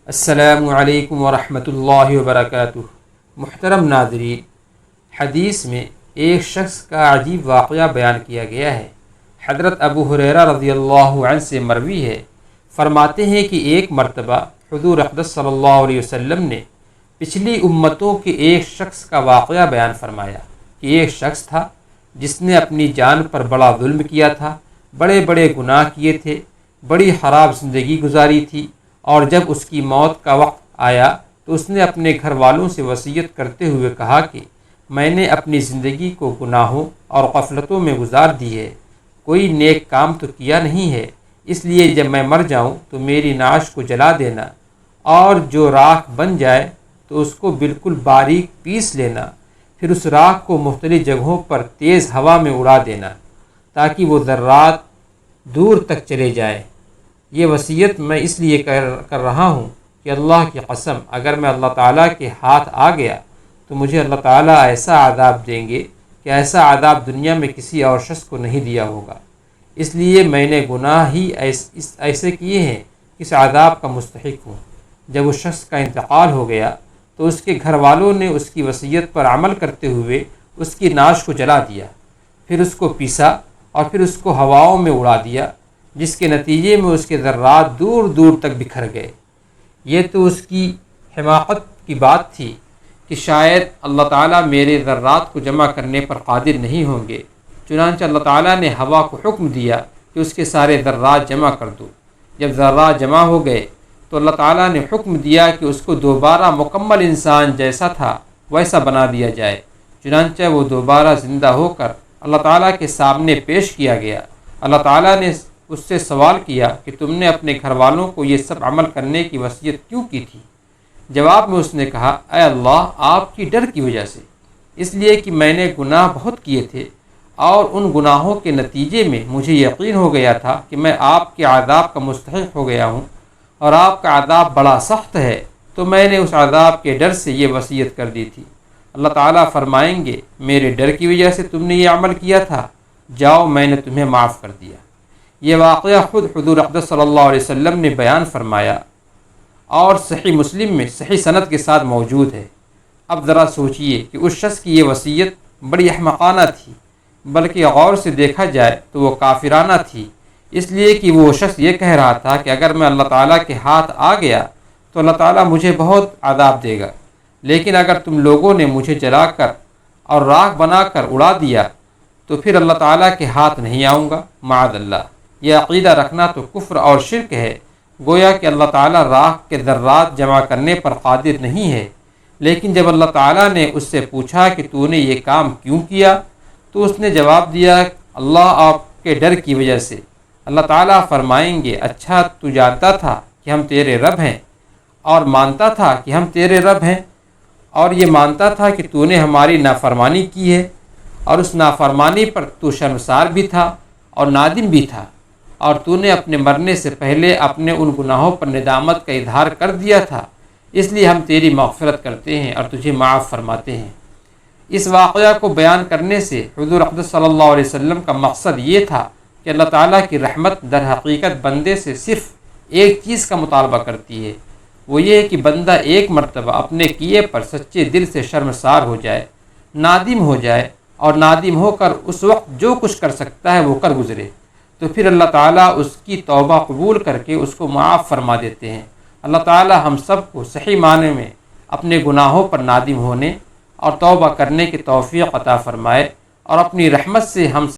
السلام علیکم ورحمۃ اللہ وبرکاتہ۔ محترم ناظرین، حدیث میں ایک شخص کا عجیب واقعہ بیان کیا گیا ہے۔ حضرت ابو ہریرہ رضی اللہ عنہ سے مروی ہے، فرماتے ہیں کہ ایک مرتبہ حضور اقدس صلی اللہ علیہ وسلم نے پچھلی امتوں کے ایک شخص کا واقعہ بیان فرمایا کہ ایک شخص تھا جس نے اپنی جان پر بڑا ظلم کیا تھا، بڑے بڑے گناہ کیے تھے، بڑی خراب زندگی گزاری تھی، اور جب اس کی موت کا وقت آیا تو اس نے اپنے گھر والوں سے وصیت کرتے ہوئے کہا کہ میں نے اپنی زندگی کو گناہوں اور غفلتوں میں گزار دی ہے، کوئی نیک کام تو کیا نہیں ہے، اس لیے جب میں مر جاؤں تو میری نعش کو جلا دینا، اور جو راکھ بن جائے تو اس کو بالکل باریک پیس لینا، پھر اس راکھ کو مختلف جگہوں پر تیز ہوا میں اڑا دینا تاکہ وہ ذرات دور تک چلے جائیں۔ یہ وصیت میں اس لیے کر رہا ہوں کہ اللہ کی قسم اگر میں اللہ تعالیٰ کے ہاتھ آ گیا تو مجھے اللہ تعالیٰ ایسا عذاب دیں گے کہ ایسا عذاب دنیا میں کسی اور شخص کو نہیں دیا ہوگا، اس لیے میں نے گناہ ہی ایسے کیے ہیں کہ اس عذاب کا مستحق ہوں۔ جب اس شخص کا انتقال ہو گیا تو اس کے گھر والوں نے اس کی وصیت پر عمل کرتے ہوئے اس کی نعش کو جلا دیا، پھر اس کو پیسا اور پھر اس کو ہواؤں میں اڑا دیا، جس کے نتیجے میں اس کے ذرات دور دور تک بکھر گئے۔ یہ تو اس کی حماقت کی بات تھی کہ شاید اللہ تعالیٰ میرے ذرات کو جمع کرنے پر قادر نہیں ہوں گے، چنانچہ اللہ تعالیٰ نے ہوا کو حکم دیا کہ اس کے سارے ذرات جمع کر دو۔ جب ذرات جمع ہو گئے تو اللہ تعالیٰ نے حکم دیا کہ اس کو دوبارہ مکمل انسان جیسا تھا ویسا بنا دیا جائے، چنانچہ وہ دوبارہ زندہ ہو کر اللہ تعالیٰ کے سامنے پیش کیا گیا۔ اللہ تعالیٰ نے اس سے سوال کیا کہ تم نے اپنے گھر والوں کو یہ سب عمل کرنے کی وصیت کیوں کی تھی؟ جواب میں اس نے کہا، اے اللہ، آپ کی ڈر کی وجہ سے، اس لیے کہ میں نے گناہ بہت کیے تھے اور ان گناہوں کے نتیجے میں مجھے یقین ہو گیا تھا کہ میں آپ کے عذاب کا مستحق ہو گیا ہوں اور آپ کا عذاب بڑا سخت ہے، تو میں نے اس عذاب کے ڈر سے یہ وصیت کر دی تھی۔ اللہ تعالیٰ فرمائیں گے، میرے ڈر کی وجہ سے تم نے یہ عمل کیا تھا، جاؤ میں نے تمہیں معاف کر دیا۔ یہ واقعہ خود حضور اقدس صلی اللہ علیہ وسلم نے بیان فرمایا اور صحیح مسلم میں صحیح سند کے ساتھ موجود ہے۔ اب ذرا سوچئے کہ اس شخص کی یہ وصیت بڑی احمقانہ تھی، بلکہ غور سے دیکھا جائے تو وہ کافرانہ تھی، اس لیے کہ وہ شخص یہ کہہ رہا تھا کہ اگر میں اللہ تعالیٰ کے ہاتھ آ گیا تو اللہ تعالیٰ مجھے بہت عذاب دے گا، لیکن اگر تم لوگوں نے مجھے جلا کر اور راکھ بنا کر اڑا دیا تو پھر اللہ تعالیٰ کے ہاتھ نہیں آؤں گا، معاذ اللہ۔ یہ عقیدہ رکھنا تو کفر اور شرک ہے، گویا کہ اللہ تعالیٰ راکھ کے ذرات جمع کرنے پر قادر نہیں ہے۔ لیکن جب اللہ تعالیٰ نے اس سے پوچھا کہ تو نے یہ کام کیوں کیا تو اس نے جواب دیا، اللہ آپ کے ڈر کی وجہ سے۔ اللہ تعالیٰ فرمائیں گے، اچھا تو جانتا تھا کہ ہم تیرے رب ہیں اور مانتا تھا کہ ہم تیرے رب ہیں، اور یہ مانتا تھا کہ تو نے ہماری نافرمانی کی ہے، اور اس نافرمانی پر تو شرمسار بھی تھا اور نادم بھی تھا، اور تو نے اپنے مرنے سے پہلے اپنے ان گناہوں پر ندامت کا اظہار کر دیا تھا، اس لیے ہم تیری مغفرت کرتے ہیں اور تجھے معاف فرماتے ہیں۔ اس واقعہ کو بیان کرنے سے حضور اقدس صلی اللہ علیہ وسلم کا مقصد یہ تھا کہ اللہ تعالیٰ کی رحمت در حقیقت بندے سے صرف ایک چیز کا مطالبہ کرتی ہے، وہ یہ ہے کہ بندہ ایک مرتبہ اپنے کیے پر سچے دل سے شرمسار ہو جائے، نادم ہو جائے، اور نادم ہو کر اس وقت جو کچھ کر سکتا ہے وہ کر گزرے، تو پھر اللہ تعالیٰ اس کی توبہ قبول کر کے اس کو معاف فرما دیتے ہیں۔ اللہ تعالیٰ ہم سب کو صحیح معنی میں اپنے گناہوں پر نادم ہونے اور توبہ کرنے کی توفیق عطا فرمائے، اور اپنی رحمت سے ہم